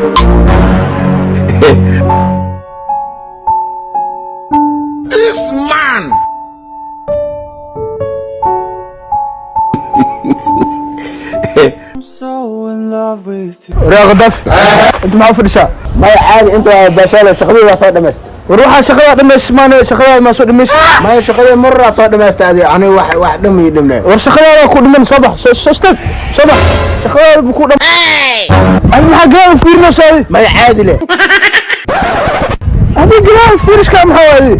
This man. I'm so in love with you. وريا غدف انت معه في الشارع ما عادي انت باشا شغلي وصاد دمست وروح شغله دمش ما شغله ما سو دمش ما هي شغلي مره صاد دمست هذه يعني واحد دم يدمنا ورشغله كود من صباح صبح شغله بكون اي ما قال فيرنا ساي ما عادي له هذه قال فيرش كم حوالي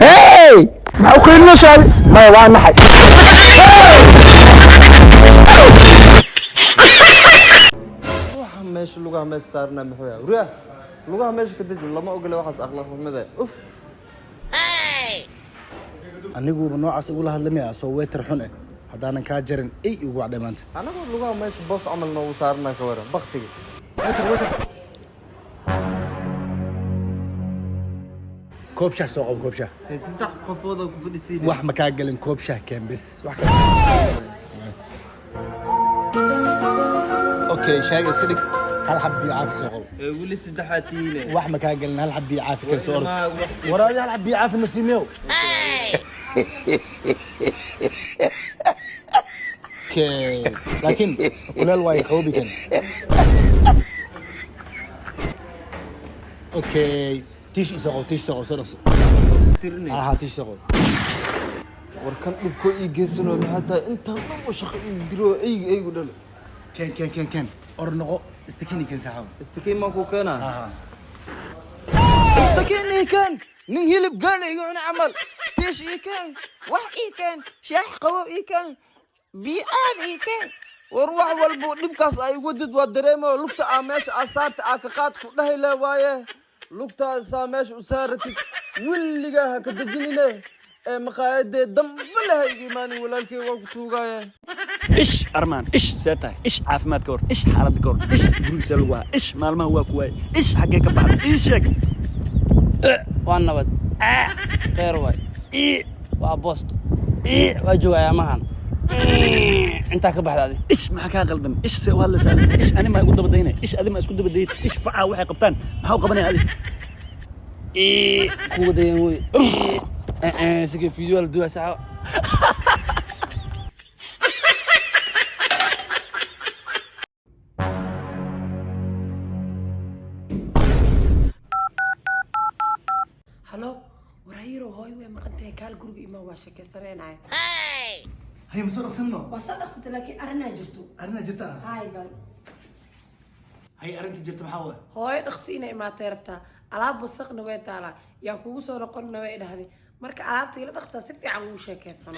هاي ما خيرنا ساي ما وان حد ماشي لغة ماشي صارنا محويا وريا لغة ماشي كدج لما أقول واحد أخلاق ماذا أوف anigu noocaas ugu la hadlamaya soo weetar xun ah hadaanan ka jarin ay ugu wacday maanta أنا أقول لغة ماشي بوس عملنا وصارنا كورا بختي koob shaah soo qabo koob shaah ستة قفوضة وفلسطين wax ma ka galin koob shaah keen bis wax ka okay shaag iska dhig hal xab biyo caafi soo qabo ولي ستة حاتينة wax ma ka galin hal xab biyo caafi keen soo ما qabo وحسي waraadi hal xab biyo caafi nasiineeyo okay laakiin kuleel way xoobi kan okay tish soo qabo soo dhaqso ترني aha tish soo qabo وركن دبكو إيجاسنو حتى أنت لما شق يدرو أي قدر كان ornoqo istikini kan saxaw استكين ما كوكانا aha استكين كان نهيلب قال يقعد عمل تيش كان وح كان شاح قوي كان بيئات كان وروح والبو نبكاس أي ودد ودريمه لقطة عماش أصارت أكقات كلها لا وايه لقطة سامش وسارتك واللي جاها كتجنينه مقاعد دم بلا هيجي ماني ولا كي وقتو جايه إيش أرمان إيش ساتة إيش عافمات كور إيش حالة كور إيش بروس الوا إيش مالما هو كواي إيش حقيقة بعد إيش شك waan nabad khayr waay waa boost waa joogayaa mahan intaa ka baxda adi إيش معك غلطان إيش سوى هلا سالم إيش أنا ما أقول دبدينا إيش أدي ما أسكت دبديت إيش فعا واحد قبطان ما هو قبني هذه kuwa dayan wey sige video la duwaa saxa هلو ورهيرو هاي وين مقنتي كال جروج إما واشك سريناي hay masoo dhaqsanno وصل أقصد لكن أرنا جرتو arina jirta هاي قال hay arinta jirta maxaa way هاي نقصينا ما تربتا ألعاب وسق نوي تعالى يا كوسو رقم نوي ده هذي مرك ألعاب تيلا نقصة سفي عن وشك سنة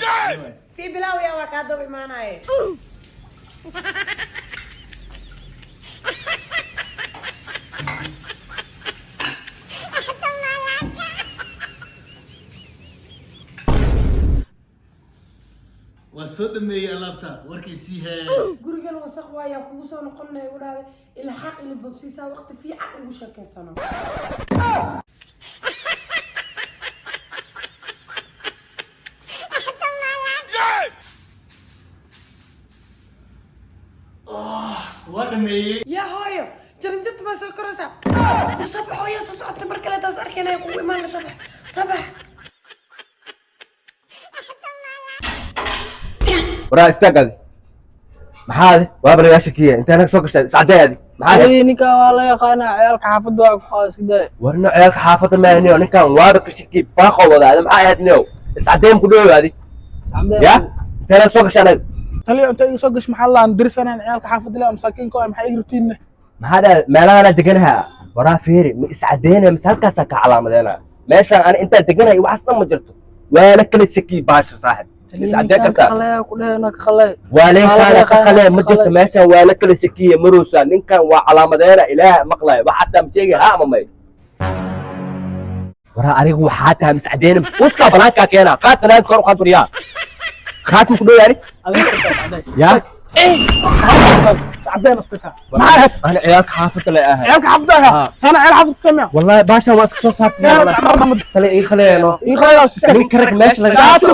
سي بلاو يا وكادو بمعنى waa soo dhameeyay alaabta warkiisii hee gurigan wasaq waaya kugu soo noqonay wadaad ila xaq ila babsiisa waqti fiican ugu shakeysano waa dhameeyay يا هايو جرنجت ما سو كرسا صبح ويا صوت مركله تاس اركينا يقوي ما صبح صبح ورا استقل محاد وابر يا شكيه انت هناك سوق سعدادي محاد ninka waa la yaqaanaa ciyaalka xaafadda waa ku qaasiday ورنا عيالك حافظ ما هنيو نكان وابر شكي باقو ودا هذا maxaa ahayd niyo iscadeen ku dhowaadi ya انت هناك سوق شانad taliya inta igu soo gash maxaa laan dirsanaan ciyaalka xaafadda la masaakiinka oo maxay irtiin maxaa meelaha deganaha waraa fiiri ma iscadeena misalkaas ka calaamadeena meeshan aan inta deganahay wax asna ma jirto wala kala shaki baasho saaxib iscadeen kartaa qalay ku dheena ka qalay waalin ka qalay ma jirto meeshan wala kala shakiye maruusa ninkan waa calaamadeena ilaah maqlay waxa taa sheegay ha ama may waraa arigu waxa taa iscadeena uska balaanka keena qaatana kor u qadriya خاتم كله يعني يا sacdeen iska معاك انا عيالك حافظ لا اهل ciyaalka xaafadaha sana ciyal xaafad kama والله باشا ما تكسر صوت خلي اي خلينا ii khayra من كرك ماشي لا waxay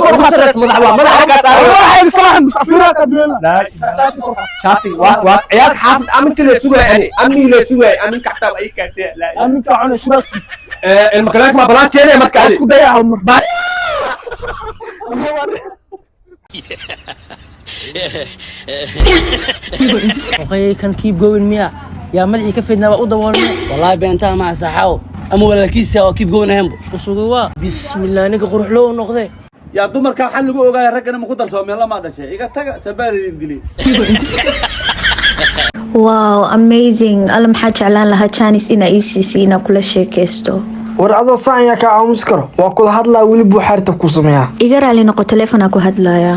faraxan لا كدرنا لا شاطي وعيال حافظ امن كله سوى يعني امني له سوى امن كحتى اي كاتي لا أنا كأنا شراسي المكانك ما بلاك كده مركز كده يا عمر أخي كان keep going ميا يا ملعي كفيدنا وأوضة والله بينتها مع ساحاو أما ولا كيس يا keep going هم وسوقوا بسم الله نيجا قروح له نقضي يا دمر كان حل لقوا جاي رجعنا مقدر سوامي الله ما ده شيء إيجا تجا سبالي الإنجليز واو amazing alla maxaa jeclaan lahaa Janice ina ICC kula sheekaysto war adoo saan ya ka aamus karo waa kula hadlaa wili buu xarta ku sameeyaa iga raali noqo telefoona ku hadlaaya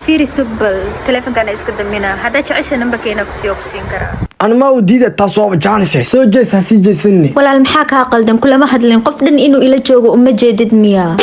fiiri subbal telefoonka iska damina hada jecesha numberkeena ku sii ogsiin kara أنا ما وديت تصوب جانسي سو جيس هسي جيسني walaal maxaa ka qaldan kulama hadlin qof dhan inuu ila joogo uma jeedid miya